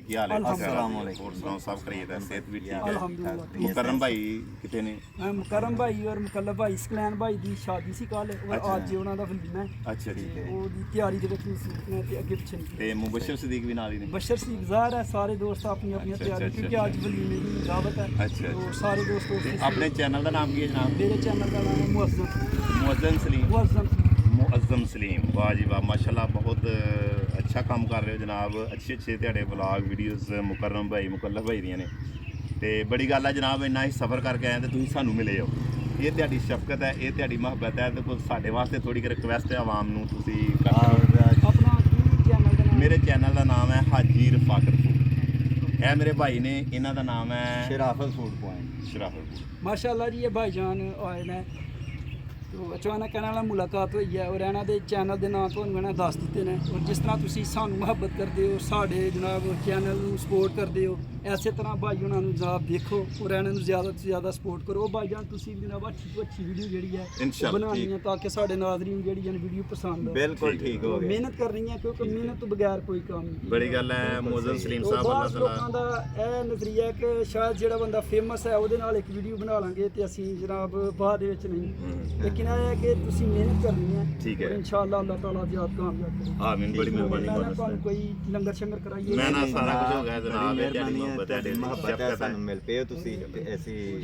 ਕੀ ਹਾਲ ਹੈ? अस्सलामुअलैकुम। सुनाओ, सब खैरियत है? सेहत भी ठीक है? अल्हम्दुलिल्लाह। मुकर्रम भाई कितने ने? मुकर्रम भाई और मुकल्लफ भाई ਸਕਲੈਨ ਭਾਈ ਦੀ ਸ਼ਾਦੀ ਸੀ ਕੱਲ ਔਰ ਅੱਛਾ। ਅੱਜ ਉਹਨਾਂ ਦਾ ਵਲੀਮਾ ਹੈ अच्छा ठीक है। ਉਹਦੀ ਤਿਆਰੀ ਦੇ ਵਿੱਚ ਮਸਰੂਫ ਨੇ ਤੇ ਅੱਗੇ ਪਿੱਛੇ ਨਹੀਂ ਤੇ ਮੁਬਸ਼ਰ ਸਦੀਕ ਵੀ ਨਾਲ ਹੀ ਨੇ? ਬਸ਼ਰ ਸੀ ਜ਼ਾਹਰ ਹੈ ਸਾਰੇ ਦੋਸਤ ਆਪਣੀ ਆਪਣੀ ਅੱਛਾ, ਤਿਆਰੀ ਅੱਛਾ, ਕਿਉਂਕਿ ਅੱਜ ਵਲੀਮੇ ਦੀ ਦਾਵਤ ਹੈ ਅੱਛਾ, तो ਅੱਛਾ। ਸਾਰੇ ਦੋਸਤ ਤੇ ਉੱਥੇ ਆਪਣੇ ਚੈਨਲ ਦਾ ਨਾਮ ਕੀ ਹੈ ਜਨਾਬ? ਮੇਰੇ ਚੈਨਲ ਦਾ ਨਾਮ ਹੈ ਮੁਅੱਜ਼ਮ ਸਲੀਮ। ਮੁਅੱਜ਼ਮ ਸਲੀਮ, ਵਾਹ ਜੀ ਵਾਹ, ਮਾਸ਼ਾਅੱਲਾ ਬਹੁਤ ਅੱਛਾ ਕੰਮ ਕਰ ਰਹੇ ਹੋ ਜਨਾਬ। ਅੱਛੇ ਤੁਹਾਡੇ ਵਲੌਗ ਵੀਡੀਓਜ਼ ਮੁਕਰਮ ਭਾਈ ਮੁਕੱਲਫ ਭਾਈ ਦੀਆਂ ਨੇ ਤੇ ਬੜੀ ਗੱਲ ਹੈ ਜਨਾਬ, ਇੰਨਾ ਹੀ ਸਫ਼ਰ ਕਰਕੇ ਆਏ ਤੇ ਤੁਸੀਂ ਸਾਨੂੰ ਮਿਲੇ ਹੋ। ਇਹ ਤੁਹਾਡੀ ਸ਼ਫਕਤ ਹੈ, ਇਹ ਤੁਹਾਡੀ ਮੁਹੱਬਤ ਹੈ ਤੇ ਕੋਈ ਸਾਡੇ ਵਾਸਤੇ ਥੋੜੀ ਜਿਹੀ ਰਿਕਵੈਸਟ ਹੈ ਆਵਾਮ ਨੂੰ ਤੁਸੀਂ ਆਪਣਾ ਚੈਨਲ ਦਾ ਨਾਮ ਮੇਰੇ ਚੈਨਲ ਦਾ ਨਾਮ ਹੈ ਹਾਜੀ ਰਫਾਕਤ ਫੂਡ। ਇਹ ਮੇਰੇ ਭਾਈ ਨੇ, ਇਹਨਾਂ ਦਾ ਨਾਮ ਹੈ शराफत फूड पॉइंट। ਸ਼ਰਾਫਤ। ਮਾਸ਼ਾਅੱਲਾ ਜੀ ਇਹ ਭਾਈਜਾਨ ਆਏ ਨੇ ਤੋ ਅਚਾਨਕ ਇਹਨਾਂ ਨਾਲ ਮੁਲਾਕਾਤ ਹੋਈ ਹੈ ਔਰ ਇਹਨਾਂ ਦੇ ਚੈਨਲ ਦੇ ਨਾਂ ਤੁਹਾਨੂੰ ਇਹਨਾਂ ਦੱਸ ਦਿੱਤੇ ਨੇ ਔਰ ਜਿਸ ਤਰ੍ਹਾਂ ਤੁਸੀਂ ਸਾਨੂੰ ਮੁਹੱਬਤ ਕਰਦੇ ਹੋ ਸਾਡੇ ਜਨਾਬ ਚੈਨਲ ਨੂੰ ਸਪੋਰਟ ਕਰਦੇ ਹੋ ਐਸੇ ਤਰ੍ਹਾਂ ਭਾਈ ਉਹਨਾਂ ਨੂੰ ਜਨਾਬ ਦੇਖੋ ਔਰ ਇਹਨਾਂ ਨੂੰ ਜ਼ਿਆਦਾ ਤੋਂ ਜ਼ਿਆਦਾ ਸਪੋਰਟ ਕਰੋ ਭਾਈਜਾਨ। ਤੁਸੀਂ ਵੀ ਜਨਾਬ ਅੱਛੀ ਤੋਂ ਅੱਛੀ ਵੀਡੀਓ ਜਿਹੜੀ ਹੈ ਇਨਸ਼ਾਅੱਲਾ ਬਣਾਉਣੀ ਹੈ ਤਾਂ ਕਿ ਸਾਡੇ ਨਾਜ਼ਰੀਨ ਜਿਹੜੀ ਹੈ ਵੀਡੀਓ ਪਸੰਦ ਆਵੇ। बिल्कुल ठीक हो गया। ਮਿਹਨਤ ਕਰਨੀ ਹੈ ਕਿਉਂਕਿ ਮਿਹਨਤ ਤੋਂ ਬਗੈਰ ਕੋਈ ਕੰਮ ਨਹੀਂ। ਬੜੀ ਗੱਲ ਹੈ ਮੁਅੱਜ਼ਮ ਸਲੀਮ ਸਾਹਿਬ, ਬਾਅਦ ਅੱਲਾਹ ਲੋਕਾਂ ਤਾਲਾ ਦਾ ਇਹ ਨਜ਼ਰੀਆ ਹੈ ਕਿ ਸ਼ਾਇਦ ਜਿਹੜਾ ਬੰਦਾ ਫੇਮਸ ਹੈ ਉਹਦੇ ਨਾਲ ਇੱਕ ਵੀਡੀਓ ਬਣਾ ਲਾਂਗੇ ਤੇ ਅਸੀਂ ਜਨਾਬ ਬਾਅਦ ਦੇ ਵਿੱਚ ਨਹੀਂ, ਲੇਕਿਨ ਇਹ ਹੈ ਕਿ ਤੁਸੀਂ ਮਿਹਨਤ ਕਰਨੀ ਹੈ ਠੀਕ ਹੈ। ਔਰ ਇਨਸ਼ਾਅੱਲਾ ਅੱਲਾਹ ਤਾਲਾ ਜ਼ਿਆਦਾ ਕਾਮਯਾਬ ਕਰੇ। ਆਮੀਨ, ਬੜੀ ਮਿਹਰਬਾਨੀ ਮੈਂ ਨਾ ਤੁਹਾਨੂੰ ਕੋਈ ਲੰਗਰ ਸ਼ੰਗਰ ਕਰਾਈਏ ਮੈਂ ਨਾ ਸਾਰਾ ਕੁਝ ਹੋ ਗਿਆ ਜਨਾਬ, ਇਹ ਤੁਹਾਡੀ मेहरबानी ਮੁਹੱਬਤ ਹੈ, है, ਤੁਹਾਡੀ मोहब्बत है, ਸ਼ਫਕਤ ਹੈ। सानू मिल पे हो तुसी ते ऐसी